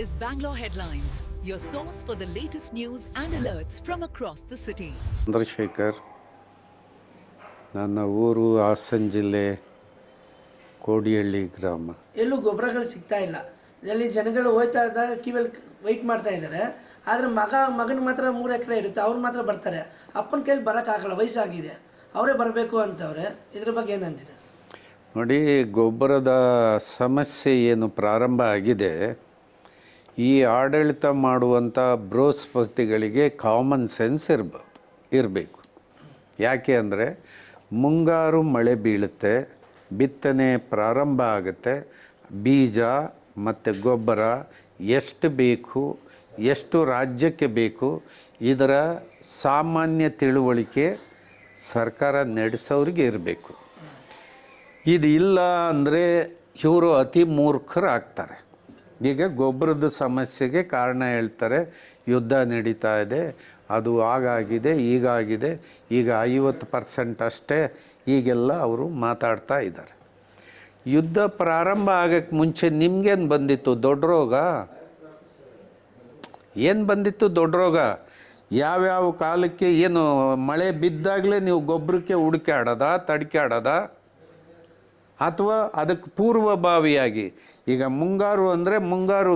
is Bangalore Headlines, your source for the latest news and alerts from across the city. Chandrashekhar, ನನ್ನ ಊರು ಹಾಸನ ಜಿಲ್ಲೆ ಕೋಡಿಹಳ್ಳಿ ಗ್ರಾಮ. ಎಲ್ಲೂ ಗೊಬ್ಬರಗಳು ಸಿಗ್ತಾ ಇಲ್ಲ. ಇಲ್ಲಿ ಜನಗಳು ಹೋಗ್ತಾ ಇದ್ದಾಗ ಕಿವಿಯಲ್ಲಿ ವೆಯ್ಟ್ ಮಾಡ್ತಾ ಇದ್ದಾರೆ. ಆದರೆ ಮಗನ ಮಾತ್ರ 3 ಎಕರೆ ಇರುತ್ತೆ, ಅವ್ರು ಮಾತ್ರ ಬರ್ತಾರೆ. ಅಪ್ಪನ ಕೈಲಿ ಬರೋಕ್ಕಾಗಲ್ಲ, ವಯಸ್ಸಾಗಿದೆ, ಅವರೇ ಬರಬೇಕು ಅಂತವ್ರೆ. ಇದ್ರ ಬಗ್ಗೆ ಏನಂತೀರ? ನೋಡಿ, ಗೊಬ್ಬರದ ಸಮಸ್ಯೆ ಏನು ಪ್ರಾರಂಭ ಆಗಿದೆ, ಈ ಆಡಳಿತ ಮಾಡುವಂಥ ಬೃಹಸ್ಪತಿಗಳಿಗೆ ಕಾಮನ್ ಸೆನ್ಸ್ ಇರಬೇಕು. ಯಾಕೆ ಅಂದರೆ ಮುಂಗಾರು ಮಳೆ ಬೀಳುತ್ತೆ, ಬಿತ್ತನೆ ಪ್ರಾರಂಭ ಆಗುತ್ತೆ, ಬೀಜ ಮತ್ತು ಗೊಬ್ಬರ ಎಷ್ಟು ಬೇಕು, ಎಷ್ಟು ರಾಜ್ಯಕ್ಕೆ ಬೇಕು, ಇದರ ಸಾಮಾನ್ಯ ತಿಳುವಳಿಕೆ ಸರ್ಕಾರ ನಡೆಸೋರಿಗೆ ಇರಬೇಕು. ಇದು ಇಲ್ಲ ಅಂದರೆ ಇವರು ಅತಿ ಮೂರ್ಖರಾಗ್ತಾರೆ. ಈಗ ಗೊಬ್ಬರದ ಸಮಸ್ಯೆಗೆ ಕಾರಣ ಹೇಳ್ತಾರೆ, ಯುದ್ಧ ನಡೀತಾ ಇದೆ, ಅದು ಆಗಾಗಿದೆ, ಈಗಾಗಿದೆ, ಈಗ 50% ಅಷ್ಟೇ, ಈಗೆಲ್ಲ ಅವರು ಮಾತಾಡ್ತಾ ಇದ್ದಾರೆ. ಯುದ್ಧ ಪ್ರಾರಂಭ ಆಗೋಕ್ಕೆ ಮುಂಚೆ ನಿಮಗೇನು ಬಂದಿತ್ತು ದೊಡ್ಡ ರೋಗ? ಏನು ಬಂದಿತ್ತು ದೊಡ್ಡ ರೋಗ? ಯಾವ್ಯಾವ ಕಾಲಕ್ಕೆ ಏನು ಮಳೆ ಬಿದ್ದಾಗಲೇ ನೀವು ಗೊಬ್ಬರಕ್ಕೆ ಹುಡುಕಾಡೋದ, ತಡ್ಕಾಡೋದ, ಅಥವಾ ಅದಕ್ಕೆ ಪೂರ್ವಭಾವಿಯಾಗಿ? ಈಗ ಮುಂಗಾರು ಅಂದರೆ ಮುಂಗಾರು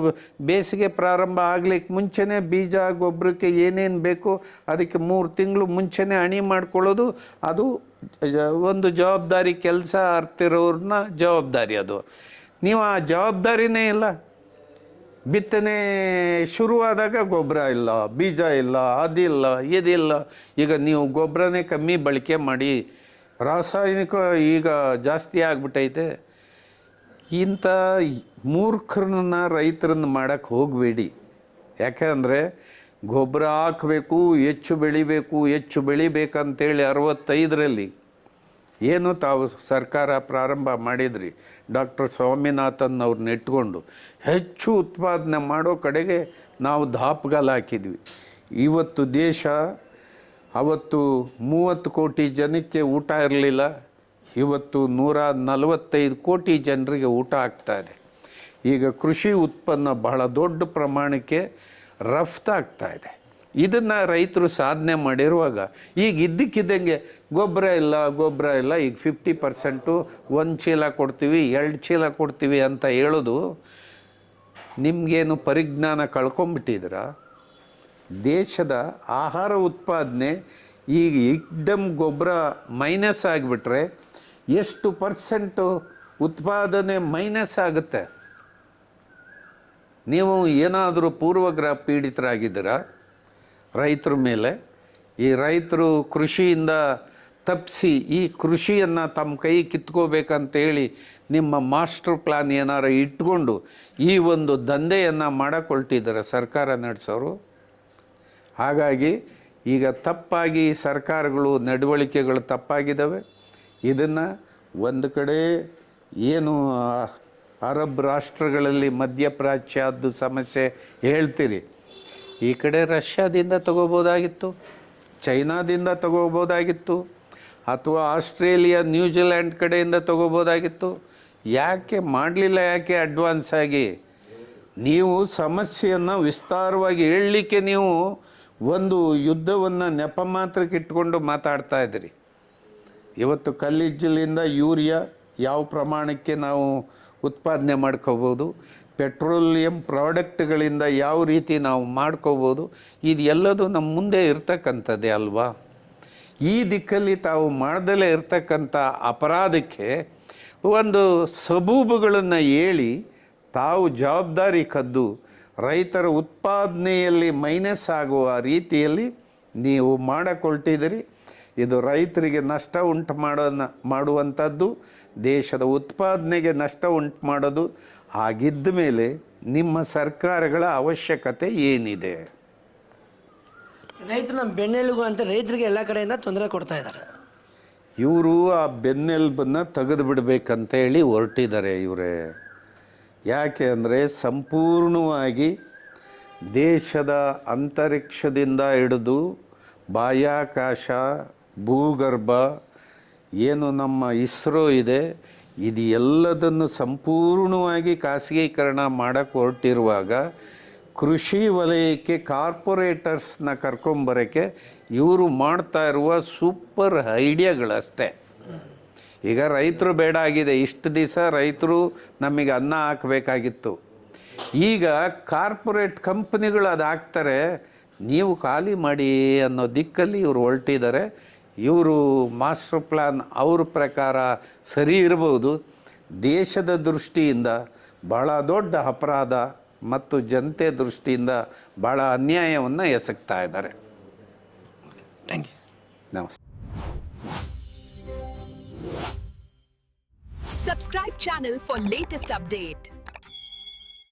ಬೇಸಿಗೆ ಪ್ರಾರಂಭ ಆಗಲಿಕ್ಕೆ ಮುಂಚೆನೇ ಬೀಜ ಗೊಬ್ಬರಕ್ಕೆ ಏನೇನು ಬೇಕು ಅದಕ್ಕೆ 3 ತಿಂಗಳು ಮುಂಚೆನೇ ಅಣಿ ಮಾಡ್ಕೊಳ್ಳೋದು, ಅದು ಒಂದು ಜವಾಬ್ದಾರಿ ಕೆಲಸ ಅರ್ತಿರೋರನ್ನ ಜವಾಬ್ದಾರಿ. ಅದು ನೀವು ಆ ಜವಾಬ್ದಾರಿನೇ ಇಲ್ಲ. ಬಿತ್ತನೆ ಶುರುವಾದಾಗ ಗೊಬ್ಬರ ಇಲ್ಲ, ಬೀಜ ಇಲ್ಲ, ಅದಿಲ್ಲ, ಇದಿಲ್ಲ. ಈಗ ನೀವು ಗೊಬ್ಬರನೇ ಕಮ್ಮಿ ಬಳಕೆ ಮಾಡಿ, ರಾಸಾಯನಿಕ ಈಗ ಜಾಸ್ತಿ ಆಗಿಬಿಟ್ಟೈತೆ. ಇಂಥ ಮೂರ್ಖರನ್ನ ರೈತರನ್ನ ಮಾಡೋಕ್ಕೆ ಹೋಗಬೇಡಿ. ಯಾಕೆಂದರೆ ಗೊಬ್ಬರ ಹಾಕಬೇಕು, ಹೆಚ್ಚು ಬೆಳಿಬೇಕಂತೇಳಿ 65ರಲ್ಲಿ ಏನು ತಾವು ಸರ್ಕಾರ ಪ್ರಾರಂಭ ಮಾಡಿದ್ರಿ, ಡಾಕ್ಟರ್ ಸ್ವಾಮಿನಾಥನ್ ಅವ್ರನ್ನ ಇಟ್ಕೊಂಡು ಹೆಚ್ಚು ಉತ್ಪಾದನೆ ಮಾಡೋ ಕಡೆಗೆ ನಾವು ದಾಪುಗಾಲು ಹಾಕಿದ್ವಿ. ಇವತ್ತು ದೇಶ, ಅವತ್ತು 30 ಕೋಟಿ ಜನಕ್ಕೆ ಊಟ ಇರಲಿಲ್ಲ, ಇವತ್ತು 145 ಕೋಟಿ ಜನರಿಗೆ ಊಟ ಆಗ್ತಾಯಿದೆ. ಈಗ ಕೃಷಿ ಉತ್ಪನ್ನ ಬಹಳ ದೊಡ್ಡ ಪ್ರಮಾಣಕ್ಕೆ ರಫ್ತಾಗ್ತಾ ಇದೆ. ಇದನ್ನು ರೈತರು ಸಾಧನೆ ಮಾಡಿರುವಾಗ ಈಗ ಇದ್ದಕ್ಕಿದ್ದಂಗೆ ಗೊಬ್ಬರ ಇಲ್ಲ, ಈಗ 50% 1 ಚೀಲ ಕೊಡ್ತೀವಿ, 2 ಚೀಲ ಕೊಡ್ತೀವಿ ಅಂತ ಹೇಳೋದು, ನಿಮಗೇನು ಪರಿಜ್ಞಾನ ಕಳ್ಕೊಂಬಿಟ್ಟಿದ್ದೀರ? ದೇಶದ ಆಹಾರ ಉತ್ಪಾದನೆ ಈಗ ಏಕ್ದಮ್ ಗೊಬ್ಬರ ಮೈನಸ್ ಆಗಿಬಿಟ್ರೆ ಎಷ್ಟು % ಉತ್ಪಾದನೆ ಮೈನಸ್ ಆಗುತ್ತೆ? ನೀವು ಏನಾದರೂ ಪೂರ್ವಗ್ರಹ ಪೀಡಿತರಾಗಿದ್ದೀರಾ ರೈತರ ಮೇಲೆ? ಈ ರೈತರು ಕೃಷಿಯಿಂದ ತಪ್ಪಿಸಿ ಈ ಕೃಷಿಯನ್ನು ತಮ್ಮ ಕೈ ಕಿತ್ಕೋಬೇಕಂತೇಳಿ ನಿಮ್ಮ ಮಾಸ್ಟರ್ ಪ್ಲ್ಯಾನ್ ಏನಾರು ಇಟ್ಕೊಂಡು ಈ ಒಂದು ದಂಧೆಯನ್ನು ಮಾಡಕೊಳ್ತಿದ್ದಾರೆ ಸರ್ಕಾರ ನಡೆಸೋರು. ಹಾಗಾಗಿ ಈಗ ತಪ್ಪಾಗಿ ಸರ್ಕಾರಗಳು ನಡವಳಿಕೆಗಳು ತಪ್ಪಾಗಿದ್ದಾವೆ. ಇದನ್ನು ಒಂದು ಕಡೆ ಏನು ಅರಬ್ ರಾಷ್ಟ್ರಗಳಲ್ಲಿ ಮಧ್ಯಪ್ರಾಚ್ಯದ್ದು ಸಮಸ್ಯೆ ಹೇಳ್ತೀರಿ, ಈ ಕಡೆ ರಷ್ಯಾದಿಂದ ತಗೋಬೋದಾಗಿತ್ತು, ಚೈನಾದಿಂದ ತಗೋಬೋದಾಗಿತ್ತು, ಅಥವಾ ಆಸ್ಟ್ರೇಲಿಯಾ ನ್ಯೂಜಿಲ್ಯಾಂಡ್ ಕಡೆಯಿಂದ ತಗೋಬೋದಾಗಿತ್ತು. ಯಾಕೆ ಮಾಡಲಿಲ್ಲ? ಯಾಕೆ ಅಡ್ವಾನ್ಸ್ ಆಗಿ? ನೀವು ಸಮಸ್ಯೆಯನ್ನು ವಿಸ್ತಾರವಾಗಿ ಹೇಳಲಿಕ್ಕೆ ನೀವು ಒಂದು ಯುದ್ಧವನ್ನು ನೆಪ ಮಾತ್ರಕ್ಕೆ ಇಟ್ಕೊಂಡು ಮಾತಾಡ್ತಾ ಇದ್ದೀರಿ. ಇವತ್ತು ಕಲ್ಲಿದ್ದಲಿಂದ ಯೂರಿಯಾ ಯಾವ ಪ್ರಮಾಣಕ್ಕೆ ನಾವು ಉತ್ಪಾದನೆ ಮಾಡ್ಕೋಬೋದು, ಪೆಟ್ರೋಲಿಯಂ ಪ್ರಾಡಕ್ಟ್ಗಳಿಂದ ಯಾವ ರೀತಿ ನಾವು ಮಾಡ್ಕೋಬೋದು, ಇದೆಲ್ಲದು ನಮ್ಮ ಮುಂದೆ ಇರ್ತಕ್ಕಂಥದ್ದೇ ಅಲ್ವಾ? ಈ ದಿಕ್ಕಲ್ಲಿ ತಾವು ಮಾಡ್ದಲೇ ಇರ್ತಕ್ಕಂಥ ಅಪರಾಧಕ್ಕೆ ಒಂದು ಸಬೂಬುಗಳನ್ನು ಹೇಳಿ ತಾವು ಜವಾಬ್ದಾರಿ ಕದ್ದು ರೈತರ ಉತ್ಪಾದನೆಯಲ್ಲಿ ಮೈನಸ್ ಆಗುವ ರೀತಿಯಲ್ಲಿ ನೀವು ಮಾಡಿಕೊಳ್ತಿದ್ದೀರಿ. ಇದು ರೈತರಿಗೆ ನಷ್ಟ ಉಂಟು ಮಾಡುವಂಥದ್ದು, ದೇಶದ ಉತ್ಪಾದನೆಗೆ ನಷ್ಟ ಉಂಟು ಮಾಡೋದು. ಹಾಗಿದ್ದ ಮೇಲೆ ನಿಮ್ಮ ಸರ್ಕಾರಗಳ ಅವಶ್ಯಕತೆ ಏನಿದೆ? ರೈತನ ಬೆನ್ನೆಲುಬು ಅಂತ ರೈತರಿಗೆ ಎಲ್ಲ ಕಡೆಯಿಂದ ತೊಂದರೆ ಕೊಡ್ತಾ ಇದ್ದಾರೆ. ಇವರು ಆ ಬೆನ್ನೆಲುಬನ್ನು ತೆಗೆದು ಬಿಡಬೇಕಂತ ಹೇಳಿ ಹೊರಟಿದ್ದಾರೆ ಇವರೇ. ಯಾಕೆ ಅಂದರೆ ಸಂಪೂರ್ಣವಾಗಿ ದೇಶದ ಅಂತರಿಕ್ಷದಿಂದ ಹಿಡಿದು ಬಾಹ್ಯಾಕಾಶ, ಭೂಗರ್ಭ, ಏನು ನಮ್ಮ ಇಸ್ರೋ ಇದೆ, ಇದು ಎಲ್ಲದನ್ನು ಸಂಪೂರ್ಣವಾಗಿ ಖಾಸಗೀಕರಣ ಮಾಡಕ್ಕೆ ಹೊರಟಿರುವಾಗ ಕೃಷಿ ವಲಯಕ್ಕೆ ಕಾರ್ಪೊರೇಟರ್ಸ್ನ ಕರ್ಕೊಂಬರೋಕ್ಕೆ ಇವರು ಮಾಡ್ತಾ ಇರುವ ಸೂಪರ್ ಐಡಿಯಾಗಳಷ್ಟೇ. ಈಗ ರೈತರು ಬೇಡ ಆಗಿದೆ, ಇಷ್ಟು ದಿವಸ ರೈತರು ನಮಗೆ ಅನ್ನ ಹಾಕಬೇಕಾಗಿತ್ತು. ಈಗ ಕಾರ್ಪೊರೇಟ್ ಕಂಪ್ನಿಗಳು ಅದು ಹಾಕ್ತಾರೆ, ನೀವು ಖಾಲಿ ಮಾಡಿ ಅನ್ನೋ ದಿಕ್ಕಲ್ಲಿ ಇವರು ಹೊರಟಿದ್ದಾರೆ. ಇವರು ಮಾಸ್ಟರ್ ಪ್ಲ್ಯಾನ್ ಅವ್ರ ಪ್ರಕಾರ ಸರಿ ಇರ್ಬೋದು, ದೇಶದ ದೃಷ್ಟಿಯಿಂದ ಭಾಳ ದೊಡ್ಡ ಅಪರಾಧ ಮತ್ತು ಜನತೆ ದೃಷ್ಟಿಯಿಂದ ಭಾಳ ಅನ್ಯಾಯವನ್ನು ಎಸಗ್ತಾ ಇದ್ದಾರೆ. Thank you. ನಮಸ್ತೆ. Subscribe channel for latest update.